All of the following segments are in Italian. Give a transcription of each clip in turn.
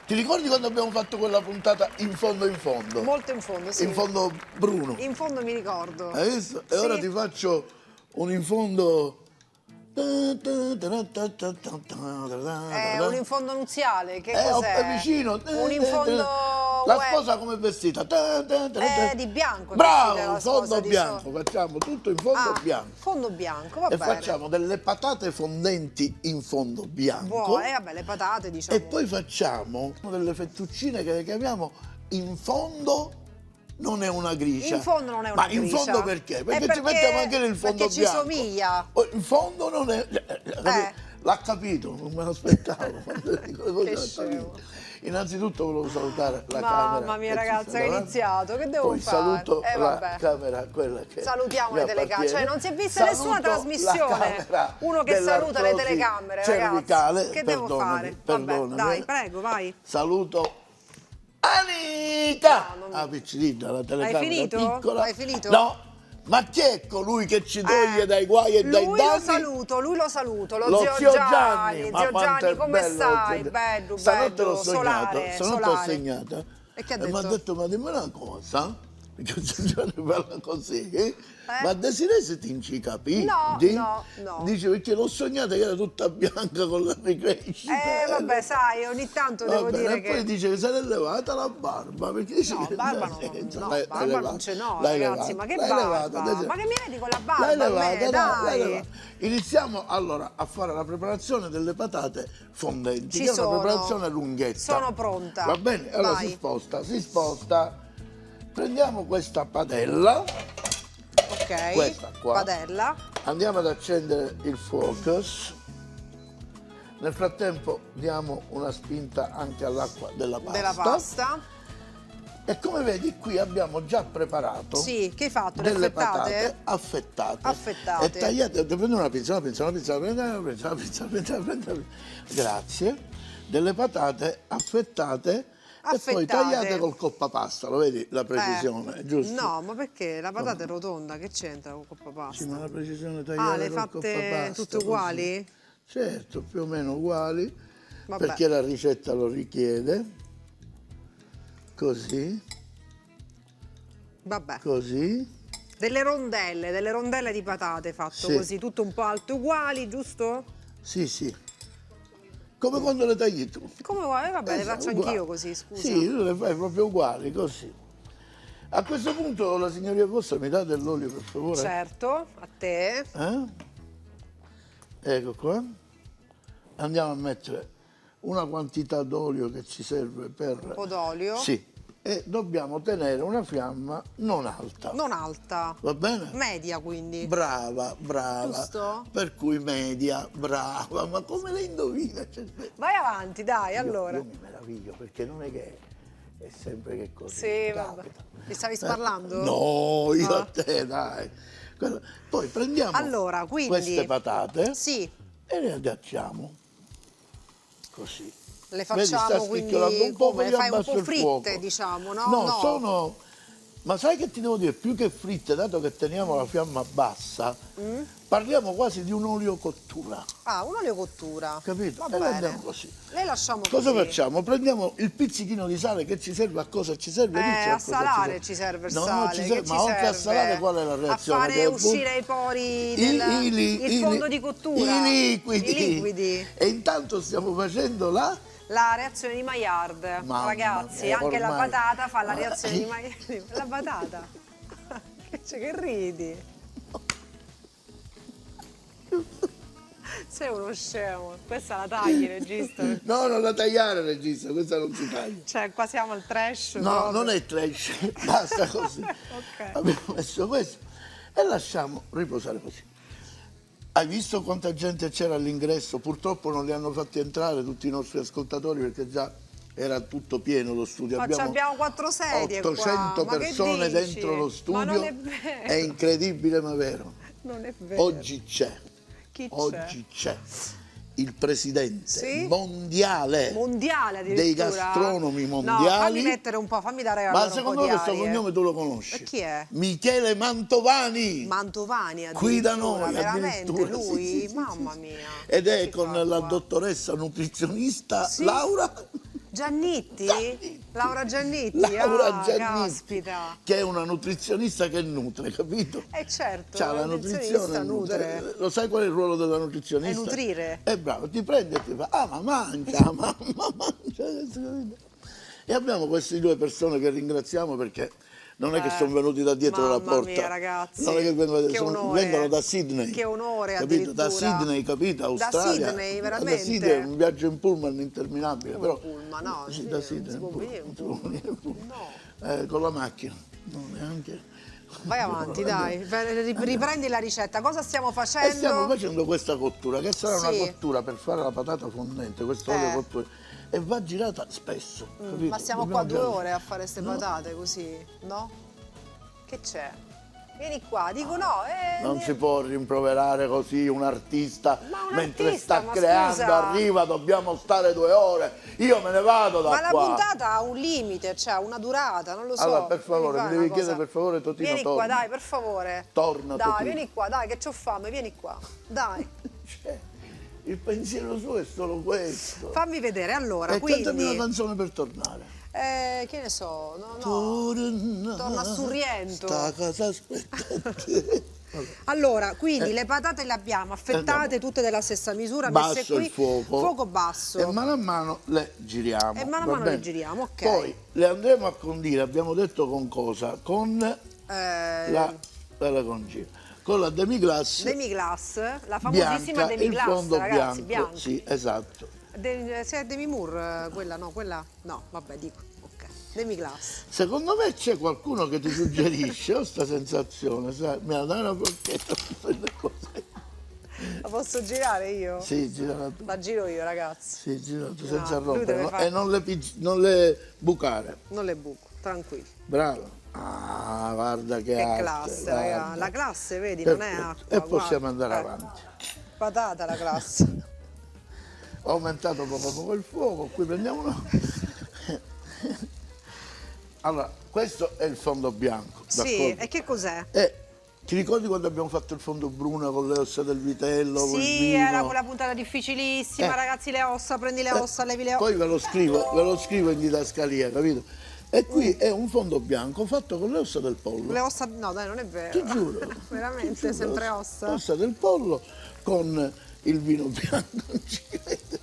Ti ricordi quando abbiamo fatto quella puntata in fondo in fondo? Molto in fondo, sì. In fondo bruno. In fondo mi ricordo. Hai visto? E Sì. ora ti faccio un in fondo... È un in fondo nuziale, che cos'è? È vicino. Un in fondo... La sposa come è vestita? Di bianco. è Bravo, vestita la in sposa fondo di bianco. Facciamo tutto in fondo bianco. Fondo bianco, va E bene. facciamo delle patate fondenti in fondo bianco. Buone, vabbè, le patate, diciamo. E poi facciamo delle fettuccine che le chiamiamo in fondo non è una gricia. In fondo non è una gricia. Ma in fondo perché? Perché ci perché- mettiamo anche nel fondo perché bianco. ci somiglia. In fondo non è... L'ha capito, non me l'aspettavo. Quando dico le cose Che l'ha scemo. capito. Innanzitutto volevo salutare la camera. Mamma mia, che ci ragazza, sta che è davanti. iniziato, che devo Poi fare? saluto la Vabbè. camera, quella che Salutiamo mi le telecamere, appartiene. cioè non si è vista nessuna Saluto la trasmissione. camera Uno che saluta le dell'artrosi telecamere, cervicale. ragazzi. Che devo Perdonami, fare? perdonami. Vabbè, dai, prego, vai. Saluto Anita! No, non- Ah, piccinina, la telecamera finito? piccola. Hai finito? No, ma chi è colui che ci toglie dai guai e dai Lui danni? lui lo saluto, lo, Lo zio Gianni. ma Zio quanto Gianni, è come bello, stai? zio- Bello, Stanotte l'ho bello, sognato, solare, stanotte ho solare. sognato. E che ha mi ha detto? detto, ma dimmi una cosa, perché zio Gianni parla così, ma Desiree se ti inci capì? No, no. Dice, perché l'ho sognata che era tutta bianca con la ricrescita. Vabbè, sai, ogni tanto Va devo bene, dire e poi che... dice che se l'è levata la barba, perché dice No, che barba no, barba non ce n'ho, ragazzi, ma che barba? Ma che mi vedi con la barba? L'hai a me, levata, dai. l'hai levata. Iniziamo allora a fare la preparazione delle patate fondenti, che è una preparazione lunghetta. Sono pronta. Va bene? Allora Vai. si sposta. Prendiamo questa padella, Ok, questa qua. padella. Andiamo ad accendere il focus. Nel frattempo diamo una spinta anche all'acqua della pasta. E come vedi qui abbiamo già preparato Sì, che hai fatto? Le delle affettate? patate affettate. Affettate. E tagliate, prendi una pizza, grazie. Delle patate affettate. E poi tagliate col coppapasta, lo vedi la precisione, giusto? No, ma perché la patata è rotonda, che c'entra con coppa pasta? Sì, ma la precisione tagliata le col fatte coppapasta, tutte così. uguali? Certo, più o meno uguali, Vabbè. perché la ricetta lo richiede. Così, Vabbè. così. Delle rondelle di patate fatto Sì. così, tutto un po' alto uguali, giusto? Sì, sì. Come quando le tagli tu. Come vuoi? Vabbè, le Esatto, faccio uguali. anch'io così, scusa. Sì, tu le fai proprio uguali, così. A questo punto la signoria Costa mi dà dell'olio, per favore? Certo, a te. Ecco qua. Andiamo a mettere una quantità d'olio che ci serve per... Un po' d'olio. Sì. E dobbiamo tenere una fiamma non alta. Non alta. Va bene? Media, quindi. Brava. Giusto? Per cui media, brava. Ma come le indovina? Cioè, Vai avanti, dai, allora. Io mi meraviglio perché non è che è sempre che così. Sì, capita. vabbè. Mi stavi sparlando? No, io Ah. a te, dai. Poi prendiamo Allora, quindi... queste patate Sì, e le agganciamo così. le Vedi, sta facciamo quindi scricchiolando un po', come? poi Le fai un abbasso po' il fritte, fuoco. diciamo, no? No, sono... Ma sai che ti devo dire? Più che fritte, dato che teniamo la fiamma bassa, parliamo quasi di un'olio cottura. Ah, un'olio cottura. Capito? Va E le bene. andiamo così. Le lasciamo Cosa così. facciamo? Prendiamo il pizzichino di sale che ci serve a cosa ci serve? Dici A cosa salare ci serve il No, sale. ci che serve- ci ma oltre a serve? salare qual è la reazione? A fare Che uscire i pori il fondo di cottura. I liquidi. I liquidi. E intanto stiamo facendo La reazione di Maillard. Mamma Ragazzi, mia, anche la ormai. patata fa la reazione di Maillard. La patata. Che ridi? Sei uno scemo. Questa la tagli, regista. No, non la tagliare, regista, questa non si taglia. Cioè, qua siamo al trash. No, proprio. non è trash, basta così. Ok. Abbiamo messo questo e lasciamo riposare così. Hai visto quanta gente c'era all'ingresso? Purtroppo non li hanno fatti entrare tutti i nostri ascoltatori perché già era tutto pieno lo studio. Ma abbiamo 4 sedie 800 qua. Ma che persone dici? dentro lo studio. Ma non è vero. È incredibile ma vero. Non è vero. Oggi c'è. Chi c'è? Oggi c'è il presidente Sì? mondiale Mondiale dei addirittura? gastronomi No, mondiali. fammi mettere un po', fammi dare Ma allora secondo un me po' di questo arie. cognome tu lo conosci? E chi è? Michele Mantovani. Mantovani Qui da addirittura, noi, veramente addirittura, lui? sì, sì, sì, Mamma sì. mia. Ed è Che con fa la qua? dottoressa nutrizionista Sì. Laura Giannitti? Laura Giannitti? Laura Ah, Giannitti, caspita. che è una nutrizionista che nutre, capito? Certo, C'ha la nutrizione, nutre. lo sai qual è il ruolo della nutrizionista? È nutrire. È bravo, ti prende e ti fa, ma mangia, mamma, mangia. E abbiamo queste due persone che ringraziamo perché non è che sono venuti da dietro la porta. Mia, ragazzi. Non è che vengono da Sydney. Che onore, capito? Da addirittura. Sydney, capito? Australia. Da Sydney, veramente. Da Sydney è un viaggio in pullman interminabile. Però, pullman, no, sì, da Sydney. si può venire in pullman. No. Con la macchina. No, neanche. Vai avanti, dai, riprendi la ricetta. Cosa stiamo facendo? E stiamo facendo questa cottura, che sarà una Sì. cottura per fare la patata fondente, questo olio cottura. E va girata spesso. Capito? Ma stiamo Dobbiamo qua 2 girare. ore a fare queste patate così, no? Che c'è? Vieni qua, dico no. Non si può rimproverare così un artista Ma un mentre artista, sta ma creando, scusa. arriva, dobbiamo stare 2 ore, io me ne vado da Ma la qua. puntata ha un limite, cioè una durata, non lo so. Allora, per favore, Vieni mi qua devi una chiedere cosa. per favore, Totino, Vieni torna. qua, dai, per favore. Torna, Dai, Totino. vieni qua, dai, che c'ho fame, vieni qua. Dai. Cioè, il pensiero suo è solo questo. Fammi vedere, allora, E cantami una quindi... canzone per tornare. che ne so, no. Torna Torna a Sorrento. sta casa aspettante. Allora, quindi le patate le abbiamo affettate Andiamo. tutte della stessa misura, Basso messe qui. il fuoco Basso. e mano a mano le giriamo. E mano a va mano le bene? giriamo, ok. Poi le andremo a condire, abbiamo detto con cosa? Con la congina, con la demi-glace Demi-glace, la famosissima bianca, il demi-glace, fondo ragazzi, bianco. Sì, esatto. Se è Demi-Moore, quella no, vabbè, dico, ok. Demi-glace. Secondo me c'è qualcuno che ti suggerisce, ho sta sensazione, sai, mi dai una forchetta per quelle cose. La posso girare io? Sì, girala tu. La giro io, ragazzi. Sì, girala tu senza lui deve rompere fare- e non le bucare. Non le buco, tranquilli. Bravo. Ah, guarda che arte, classe, guarda. raga. La classe, vedi, non è Perfetto. acqua. E possiamo guarda. andare avanti. Patata la classe. Ho aumentato poco a poco il fuoco, qui prendiamo una... Allora, questo è il fondo bianco, Sì, d'accordo? e che cos'è? Ti ricordi quando abbiamo fatto il fondo bruno con le ossa del vitello, col Sì, vino? era quella puntata difficilissima, ragazzi, le ossa, prendi le ossa, levi le ossa. Poi ve lo scrivo in didascalia, capito? E qui è un fondo bianco fatto con le ossa del pollo. Le ossa, no dai, non è vero. Ti giuro. Veramente, Ti giuro, sempre ossa. Ossa del pollo con il vino bianco, non ci credo.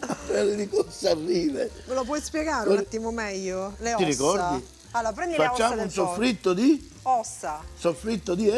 Aprelli con sarrile. Me lo puoi spiegare un attimo meglio? Le ossa. Ti ricordi? Allora, prendi le ossa Facciamo del un soffritto di? Ossa. Soffritto di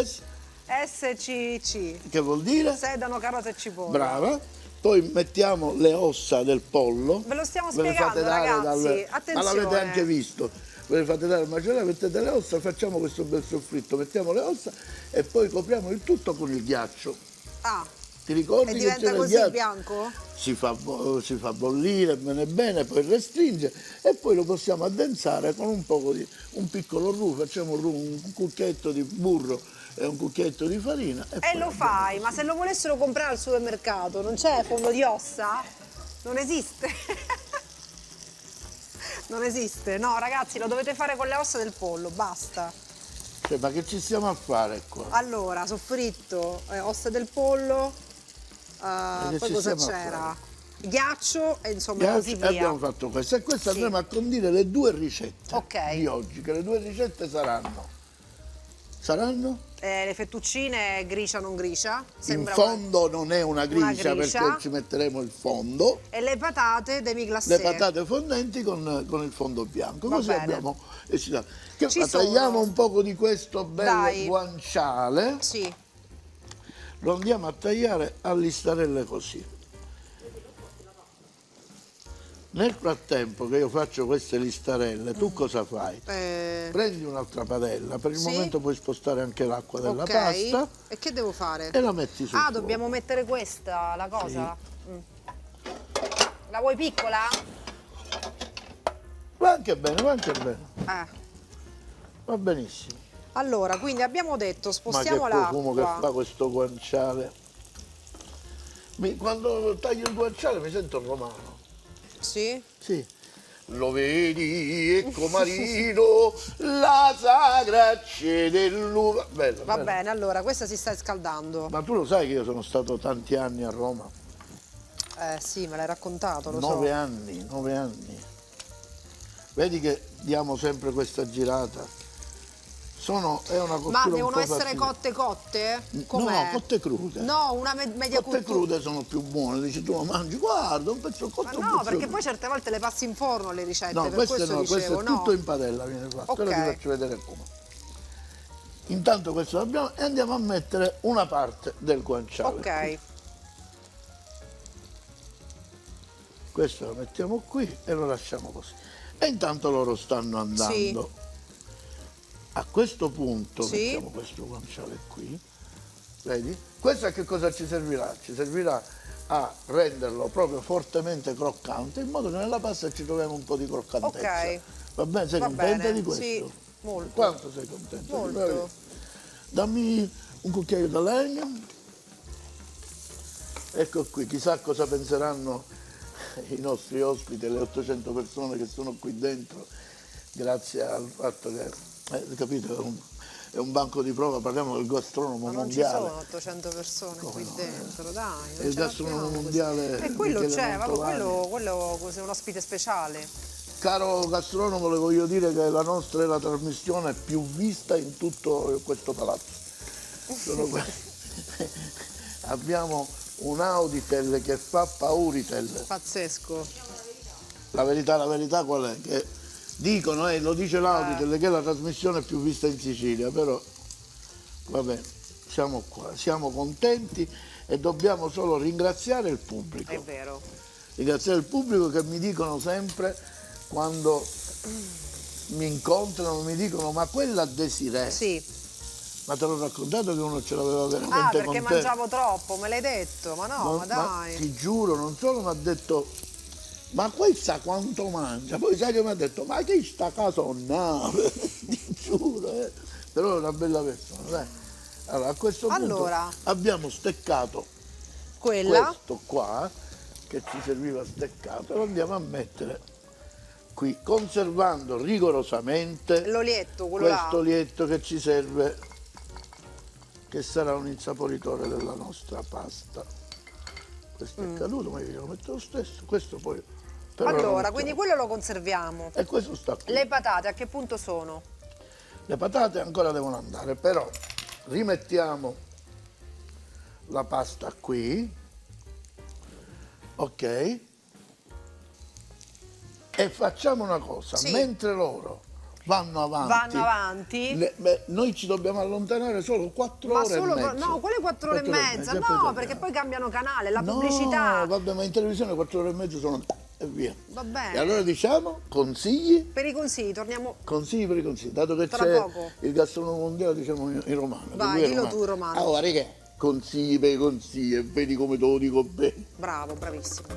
SCC. che vuol dire? Sedano, carota e cipolla. Brava. Poi mettiamo le ossa del pollo. Ve lo stiamo Ve le spiegando, fate dare ragazzi. Ma Attenzione. l'avete anche visto. Ve le fate dare al macellaio, mettete le ossa, facciamo questo bel soffritto, mettiamo le ossa e poi copriamo il tutto con il ghiaccio. Ah, Ti ricordi e che diventa c'era il così ghiaccio? bianco? Si fa bollire bene, poi restringe e poi lo possiamo addensare con un piccolo roux, facciamo un cucchiaio di burro e un cucchiaio di farina. E poi lo fai, ma se lo volessero comprare al supermercato, non c'è fondo di ossa? Non esiste. Non esiste, no ragazzi, lo dovete fare con le ossa del pollo, basta. Cioè, ma che ci stiamo a fare qua? Allora, soffritto, ossa del pollo, che poi ci cosa stiamo a c'era? Ghiaccio e insomma così via. Abbiamo fatto questo e questo andremo a condire le due ricette Ok. di oggi, che le due ricette saranno? Le fettuccine gricia non gricia. In Sembra fondo non è una gricia gricia. perché ci metteremo il fondo. E le patate demi-glacé. Le patate fondenti con il fondo bianco, Va così bene. abbiamo esitato. Che Ci tagliamo sono. un poco di questo bello Dai. guanciale, Sì. lo andiamo a tagliare a listarelle così. Nel frattempo che io faccio queste listarelle, tu cosa fai? Prendi un'altra padella, per il Sì. momento puoi spostare anche l'acqua della Ok. pasta E che devo fare? e la metti sul fuoco. Dobbiamo mettere questa, la cosa? La vuoi piccola? Va anche bene, va anche bene, va benissimo. Allora, quindi abbiamo detto Ma che spostiamo profumo che fa l'acqua. questo guanciale. Quando taglio il guanciale mi sento romano. Sì? Sì. Lo vedi, ecco Marino, la sagrace dell'uva. Bello, Va bello. bene, allora questa si sta scaldando. Ma tu lo sai che io sono stato tanti anni a Roma? sì, me l'hai raccontato, lo 9 so. anni, 9 anni. Vedi che diamo sempre questa girata. È una cottura Ma un devono po' essere particolare. cotte? No, Com'è? cotte crude. No, una media Cotte cottura. crude sono più buone. Dici tu, lo mangi, guarda, un pezzo Ma cotto, un no, pezzo perché crudo. poi certe volte le passi in forno le ricette, No, per questo questo no, questo dicevo, è no? tutto in padella, viene fatto. Ok. Ora ti faccio vedere come. Intanto questo lo abbiamo e andiamo a mettere una parte del guanciale. Ok. Qui. Questo lo mettiamo qui e lo lasciamo così. E intanto loro stanno andando. Sì. A questo punto Sì. mettiamo questo guanciale qui, vedi? Questo a che cosa ci servirà? Ci servirà a renderlo proprio fortemente croccante, in modo che nella pasta ci troviamo un po' di croccantezza. Ok. Va bene? Sei Va contenta bene, di questo? sì, molto. Quanto sei contenta? Molto. Dammi un cucchiaio da legno. Ecco qui, chissà cosa penseranno i nostri ospiti, le 800 persone che sono qui dentro, grazie al fatto che, capito, è un banco di prova, parliamo del gastronomo Ma non mondiale. ci sono 800 persone qui dentro, dai. È il gastronomo mondiale. E quello Michele c'è, vabbè, Mantovani. quello è un ospite speciale. Caro gastronomo, le voglio dire che la nostra è la trasmissione più vista in tutto questo palazzo. Abbiamo un Auditel che fa pauritel. Pazzesco. La verità qual è? Che dicono, lo dice l'Auditel, che è la trasmissione più vista in Sicilia, però vabbè, siamo qua, siamo contenti e dobbiamo solo ringraziare il pubblico. È vero. Ringraziare il pubblico che mi dicono sempre, quando mi incontrano, mi dicono, ma quella Desirée, Sì. ma te l'ho raccontato che uno ce l'aveva veramente Perché con te? mangiavo troppo, me l'hai detto, ma no, ma dai. Ti giuro, non solo mi ha detto, ma questa quanto mangia? Poi sai che mi ha detto, ma che sta casonnave? Ti giuro, però è una bella persona, dai. Allora, a questo punto abbiamo steccato quella questo qua, che ci serviva steccato, e lo andiamo a mettere qui, conservando rigorosamente l'olietto, quello questo là. lietto che ci serve, che sarà un insaporitore della nostra pasta. Questo è caduto, ma io lo metto lo stesso, questo poi... però lo Allora, mettiamo. quindi quello lo conserviamo. E questo sta qui. Le patate a che punto sono? Le patate ancora devono andare, però rimettiamo la pasta qui, ok? E facciamo una cosa, Sì. mentre loro vanno avanti, noi ci dobbiamo allontanare solo 4 ore e mezza. No, quelle 4 ore e mezza, no, perché poi cambiano canale, la No, pubblicità. vabbè, ma in televisione 4 ore e mezza sono... e via. Va bene. E allora diciamo, consigli? Per i consigli, torniamo. Consigli per i consigli, dato che Tra c'è poco. il gastronomo mondiale, diciamo in romano. Vai, lui è dillo tu, romano. Allora, che consigli per i consigli, e vedi come te lo dico bene. Bravo, bravissimo.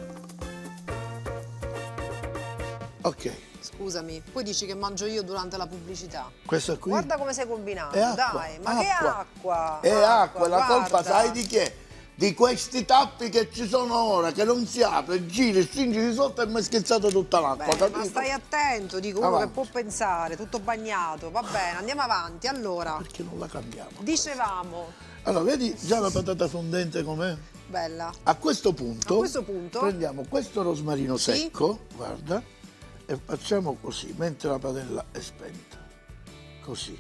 Ok, Scusami, poi dici che mangio io durante la pubblicità. questa qui Guarda come sei combinato, è acqua. dai, ma che acqua? È acqua, la colpa guarda. sai di chi è? Di questi tappi che ci sono ora, che non si apre, giri, stringi di sotto e mi è schizzato tutta l'acqua, Beh, capito? ma stai attento, dico uno Avanti. che può pensare, tutto bagnato. Va bene, andiamo avanti. Allora, Perché non la cambiamo? dicevamo, Allora, vedi già la patata fondente com'è? bella. A questo punto prendiamo questo rosmarino Sì. secco, guarda, e facciamo così, mentre la padella è spenta. Così.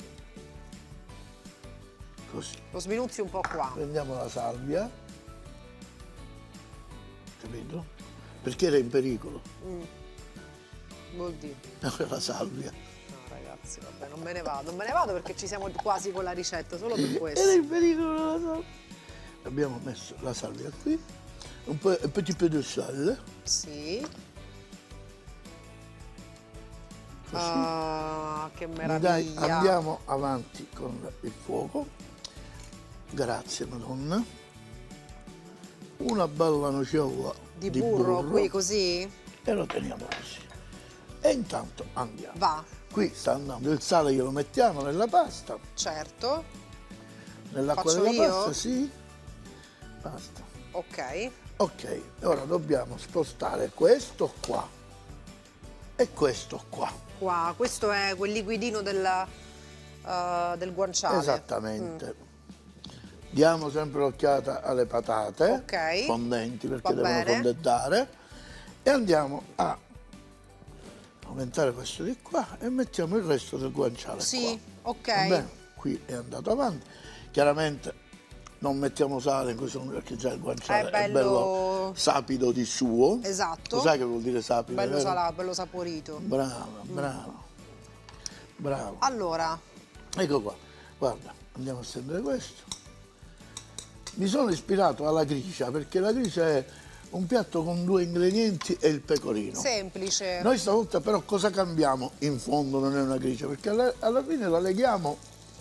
Così. Lo sminuzzi un po' qua. Prendiamo la salvia, capito? Perché era in pericolo. Vuol dire. La salvia. No, ragazzi, vabbè, non me ne vado perché ci siamo quasi con la ricetta, solo per Era questo. in pericolo la salvia. Abbiamo messo la salvia qui, un petit peu de sale. Sì. Così. Ah, che Dai, meraviglia. andiamo avanti con il fuoco. Grazie Madonna. Una bella nociola Di burro qui così? e lo teniamo così. E intanto andiamo. Va, Qui sta andando il sale, glielo mettiamo nella pasta, certo. nell'acqua Faccio della io? pasta, sì. Basta. Ok. Ok, ora dobbiamo spostare questo qua e questo qua. Qua, questo è quel liquidino del guanciale. Esattamente. Diamo sempre l'occhiata alle patate Ok. fondenti perché Va devono bene. fondentare e andiamo a aumentare questo di qua e mettiamo il resto del guanciale Sì, qua. ok. Va bene? Qui è andato avanti. Chiaramente non mettiamo sale in questo momento perché già il guanciale È bello sapido di suo. Esatto. Lo sai che vuol dire sapido? Bello vero? salato, bello saporito. Bravo, bravo, bravo. Allora, Ecco qua, guarda, andiamo a stendere questo. Mi sono ispirato alla gricia perché la gricia è un piatto con 2 ingredienti e il pecorino. semplice. Noi stavolta però cosa cambiamo? In fondo non è una gricia perché alla fine la leghiamo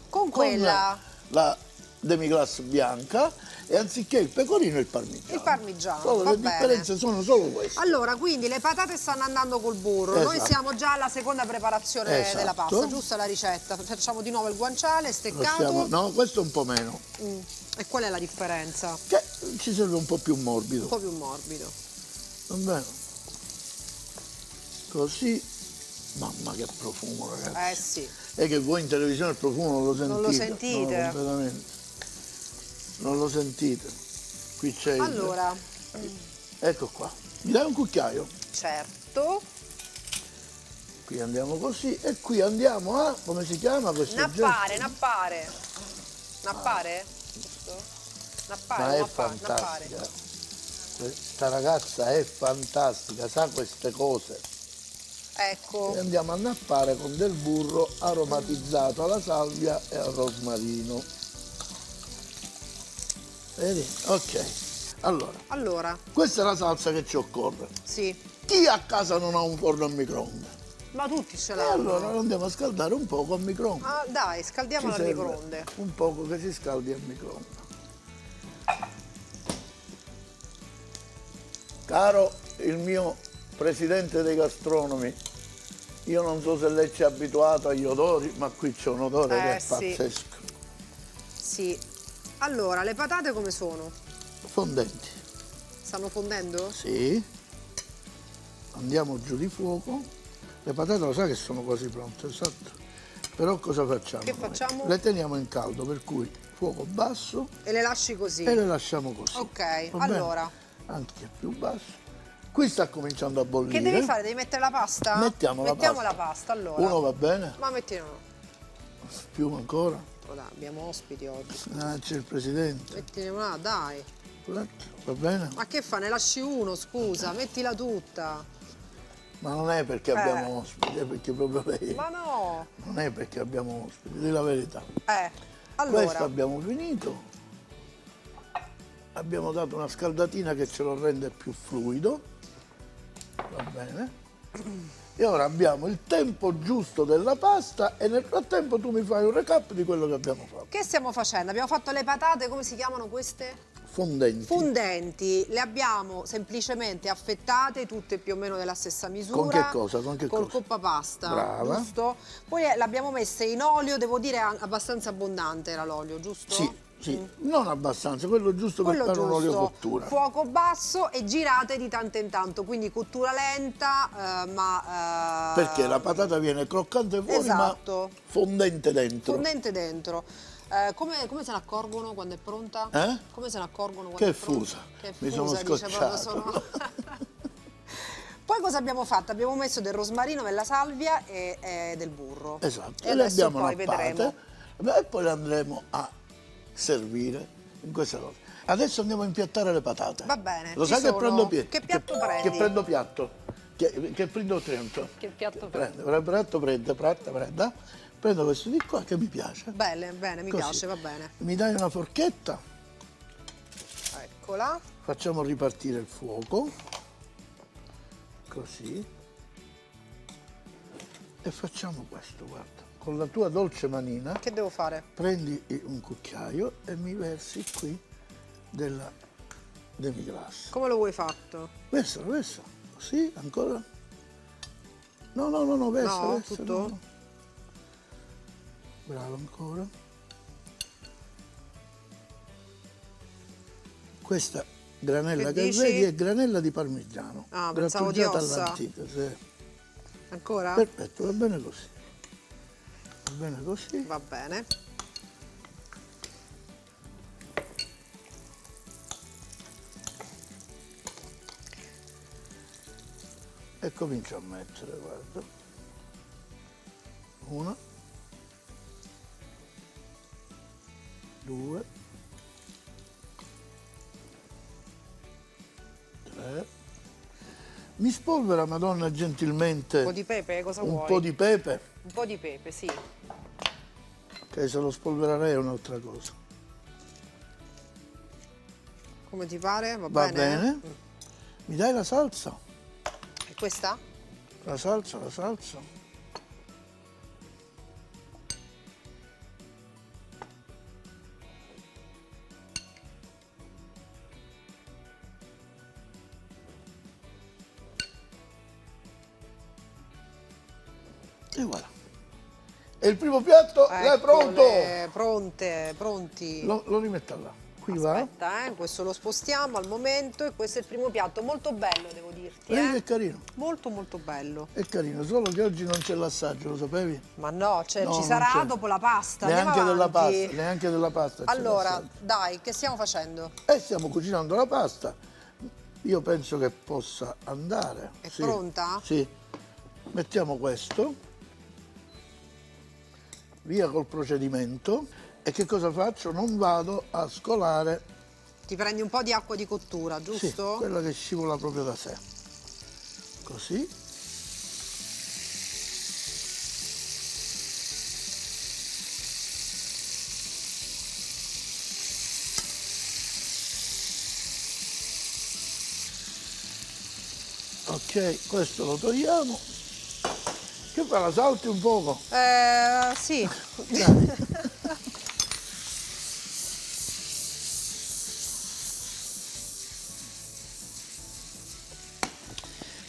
Con quella, la demi-glace bianca e anziché il pecorino il parmigiano. il parmigiano, Solo va le bene. differenze sono solo queste. Allora, quindi le patate stanno andando col burro. Noi Esatto. siamo già alla seconda preparazione Esatto. della pasta, giusta la ricetta. Facciamo di nuovo il guanciale steccato. No, questo un po' meno, E qual è la differenza? che ci serve un po' più morbido. Un po' più morbido. Va bene. Così. Mamma che profumo, ragazzi. Eh sì. È che voi in televisione il profumo non lo sentite. Non lo sentite? No, completamente. Non lo sentite. Qui c'è il... Allora, Ecco qua. Mi dai un cucchiaio? certo. Qui andiamo così e qui andiamo a... come si chiama questo Nappare, nappare. Nappare? Giusto? Nappare, Ma è nappare. fantastica. Questa ragazza è fantastica, sa queste cose. Ecco. E andiamo a nappare con del burro aromatizzato alla salvia e al rosmarino. Vedi? Ok. Allora, questa è la salsa che ci occorre. Sì. Chi a casa non ha un forno a microonde? Ma tutti ce E l'hanno. allora lo andiamo a scaldare un poco a microonde. Ah, dai, scaldiamolo Ci al serve microonde. un poco che si scaldi al microonde. Caro il mio presidente dei gastronomi, io non so se lei ci è abituato agli odori, ma qui c'è un odore che è Sì. pazzesco. Sì. Allora, le patate come sono? Fondenti. Stanno fondendo? Sì. Andiamo giù di fuoco. Le patate lo sai che sono quasi pronte, esatto. Però cosa facciamo? Che noi? facciamo? Le teniamo in caldo, per cui fuoco basso E le lasci così? e le lasciamo così. Ok, Va bene? allora. Anche più basso. Qui sta cominciando a bollire. Che devi fare? Devi mettere la pasta? Mettiamo la pasta, allora. Uno va bene? Ma mettiamo. Più ancora? Oh, dai, abbiamo ospiti oggi. Ah, c'è il presidente. Mettine una, dai. Va bene? Ma che fa? Ne lasci uno, scusa, mettila tutta. Ma non è perché abbiamo ospiti, è perché proprio lei. Ma no. Non è perché abbiamo ospiti, di la verità. Allora. Questo abbiamo finito. Abbiamo dato una scaldatina che ce lo rende più fluido. Va bene. E ora abbiamo il tempo giusto della pasta e nel frattempo tu mi fai un recap di quello che abbiamo fatto. Che stiamo facendo? Abbiamo fatto le patate, come si chiamano queste? Fondenti. Fondenti, le abbiamo semplicemente affettate, tutte più o meno della stessa misura. Con che cosa? Con che Col cosa? coppa pasta, Brava. giusto? Poi l'abbiamo messa in olio, devo dire abbastanza abbondante era l'olio, giusto? Sì, sì, non abbastanza, quello giusto per Quello fare un'olio giusto, cottura. fuoco basso e girate di tanto in tanto, quindi cottura lenta, ma... Perché la patata viene croccante fuori Esatto. ma fondente dentro. fondente dentro. Come se ne accorgono quando è pronta? Eh? Come se ne accorgono quando Che è pronta? fusa. Che Mi sono fusa, dice proprio, scocciato. Poi cosa abbiamo fatto? Abbiamo messo del rosmarino, della salvia e del burro. Esatto, E e le adesso abbiamo poi nappate. vedremo. E poi le andremo a servire in questa cosa. Adesso andiamo a impiattare le patate. Va bene, Lo ci sai che sono. prendo piede? Che piatto prendi? Che prendo piatto. Che prendo piatto. Che piatto Prendo questo di qua che mi piace. Bene, bene, mi Così. piace, va bene. Mi dai una forchetta, Eccola. facciamo ripartire il fuoco. Così. E facciamo questo, guarda. Con la tua dolce manina Che devo fare? prendi un cucchiaio e mi versi qui della demi-glace. Come lo vuoi fatto? Versa, così, ancora. No, versa, No, versa. tutto? no. Bravo, ancora. Questa granella Che che dici? vedi è granella di parmigiano. Ah, pensavo di grattugiata ossa. all'antica, sì. Ancora? Perfetto, va bene così. Va bene così. Va bene. e comincio a mettere, guarda. 1, 2, 3. Mi spolvera, Madonna, gentilmente. Un po' di pepe, cosa vuoi? Un po' di pepe, Un po' di pepe, sì. che se lo spolvererei è un'altra cosa. Come ti pare? Va Va bene? bene? Mi dai la salsa? E questa? La salsa, la salsa. E voilà. E il primo piatto è pronto! Pronti. Lo rimetto là. Qui va. Aspetta, questo lo spostiamo al momento e questo è il primo piatto, molto bello devo dirti. Vedi che carino. Molto molto bello. È carino, solo che oggi non c'è l'assaggio, lo sapevi? Ma no, No, ci non sarà c'è. dopo la pasta. Andiamo Neanche della avanti. pasta, neanche della pasta c'è Allora, l'assaggio. dai, che stiamo facendo? E stiamo cucinando la pasta. Io penso che possa andare. È Sì. pronta? Sì. Mettiamo questo. Via col procedimento. E che cosa faccio? Non vado a scolare. Ti prendi un po' di acqua di cottura, Sì, giusto? quella che scivola proprio da sé. Così. Ok, questo lo togliamo. Che fa? La salti un poco? Sì. Dai.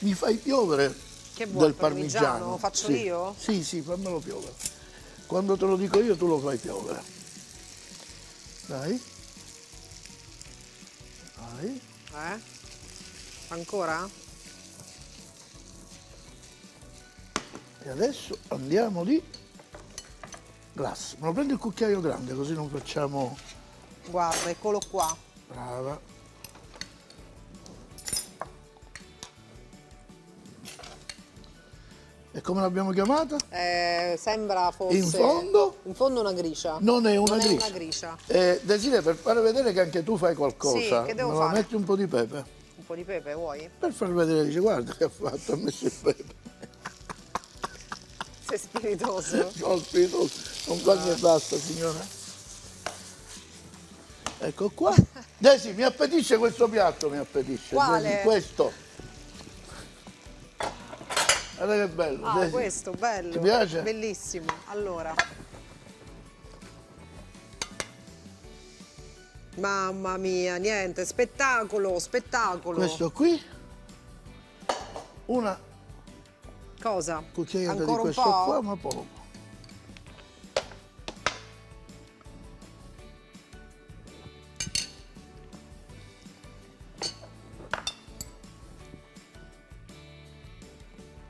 Mi fai piovere Che vuoi, del parmigiano? Faccio Sì. io? Sì, sì, fammelo piovere. Quando te lo dico io tu lo fai piovere. Dai. Dai. Ancora? E adesso andiamo di glass. Me lo prendi il cucchiaio grande così non facciamo... Guarda, eccolo qua. Brava. E come l'abbiamo chiamata? Sembra fosse... In fondo? In fondo una gricia. Non è una Non gricia. è una gricia. Desiree, per fare vedere che anche tu fai qualcosa, Sì, che devo me la fare? metti un po' di pepe? Un po' di pepe, vuoi? Per far vedere, dice, guarda che ha fatto, ha messo il pepe. Sei spiritoso. Ho spirito, non quasi e basta, signora. Ecco qua. Desi, mi appetisce questo piatto, mi appetisce. Quale? Desi, questo. Guarda che bello. Ah, Desi. questo, bello. Ti piace? Bellissimo. Allora. Mamma mia, niente, spettacolo, spettacolo. Questo qui. Una Cosa? cucchiaiata Ancora di questo un po'? qua, ma poco.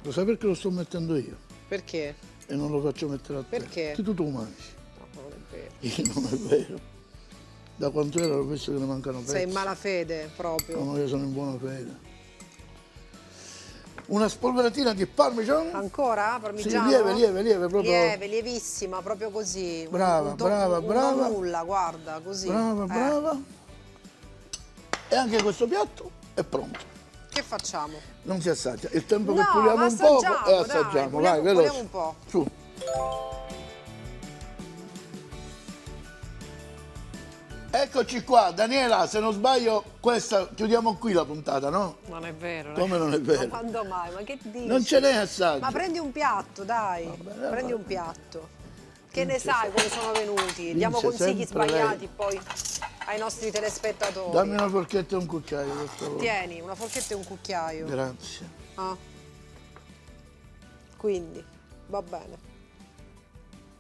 Lo sai perché lo sto mettendo io? Perché? E non lo faccio mettere a te? Perché? Che tu mangi. No, non è vero. Io non è vero. Da quanto era ho visto che ne mancano pezzi. Sei in malafede proprio. No, io sono in buona fede. Una spolveratina di parmigiano. Ancora? Sì, Parmigiano? lieve, proprio. Lieve, lievissima, proprio così. Brava, brava, brava. Nulla, guarda, così. Brava, brava. E anche questo piatto è pronto. Che facciamo? Non si assaggia. Il tempo No, che puliamo ma un poco e assaggiamo, assaggiamo. dai, Vai, veloce. puliamo un po'. Su. Eccoci qua, Daniela, se non sbaglio, questa chiudiamo qui la puntata, no? Non è vero. Come non è vero? Ma quando mai? Ma che dici? Non ce n'è assaggio. Ma prendi un piatto, dai. bene, Prendi va un bene. piatto. Che ne Vince sai come sono venuti? Diamo vince consigli sempre sbagliati poi ai nostri telespettatori. Dammi una forchetta e un cucchiaio, per favore. Tieni, una forchetta e un cucchiaio. Grazie. Ah. Quindi, va bene.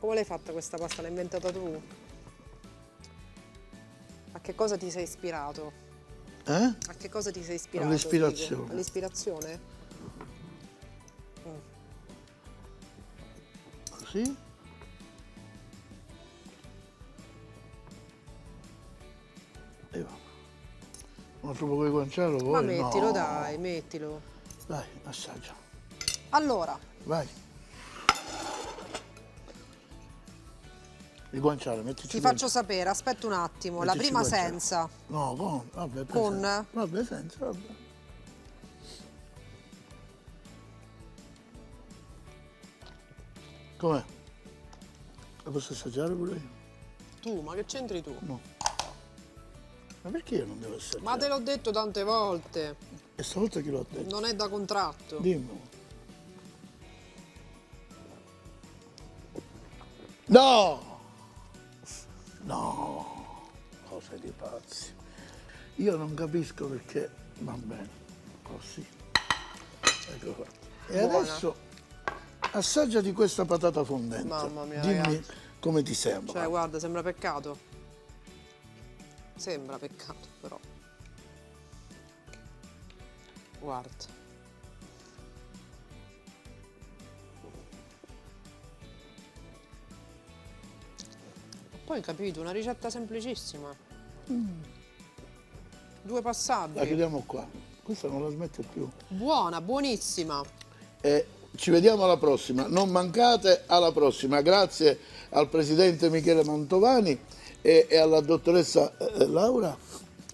Come l'hai fatta questa pasta? L'hai inventata tu? A che cosa ti sei ispirato? Eh? A che cosa ti sei ispirato? All'ispirazione. dico? All'ispirazione? Così. E va. Un altro po' di guanciale Ma vuoi? mettilo, No. dai, mettilo. Vai, assaggia. Allora, Vai. Il guanciale, mettici ti il faccio sapere, aspetta un attimo, la Mettici prima guanciale. senza. No, con, vabbè, Con? senza. Vabbè, senza, vabbè. Com'è? La posso assaggiare pure io? Tu, ma che c'entri tu? No. Ma perché io non devo assaggiare? Ma te l'ho detto tante volte, E stavolta chi l'ho detto? non è da contratto. Dimmi. No! No! Cose di pazzi. Io non capisco perché... Va bene, così. Ecco qua. E Buona. adesso assaggiati questa patata fondente. Mamma mia, Dimmi ragazzi. come ti sembra. Cioè, guarda, sembra peccato. Sembra peccato, però. Guarda. Poi capito, una ricetta semplicissima. 2 passaggi. La chiudiamo qua. Questa non la smette più. Buona, buonissima. E ci vediamo alla prossima. Non mancate, alla prossima. Grazie al presidente Michele Mantovani e alla dottoressa Laura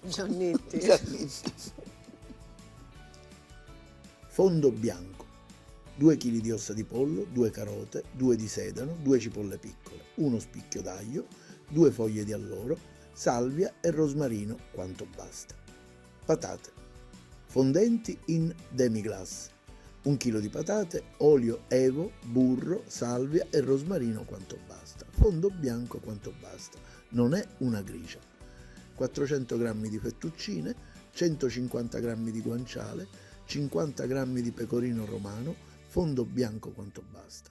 Giannitti. Giannitti. Fondo bianco, 2 kg di ossa di pollo, 2 carote, 2 di sedano, 2 cipolle piccole, 1 spicchio d'aglio, 2 foglie di alloro, salvia e rosmarino quanto basta. Patate, fondenti in demi-glace, 1 kg di patate, olio evo, burro, salvia e rosmarino quanto basta. Fondo bianco quanto basta, non è una gricia. 400 g di fettuccine, 150 g di guanciale, 50 g di pecorino romano, fondo bianco quanto basta.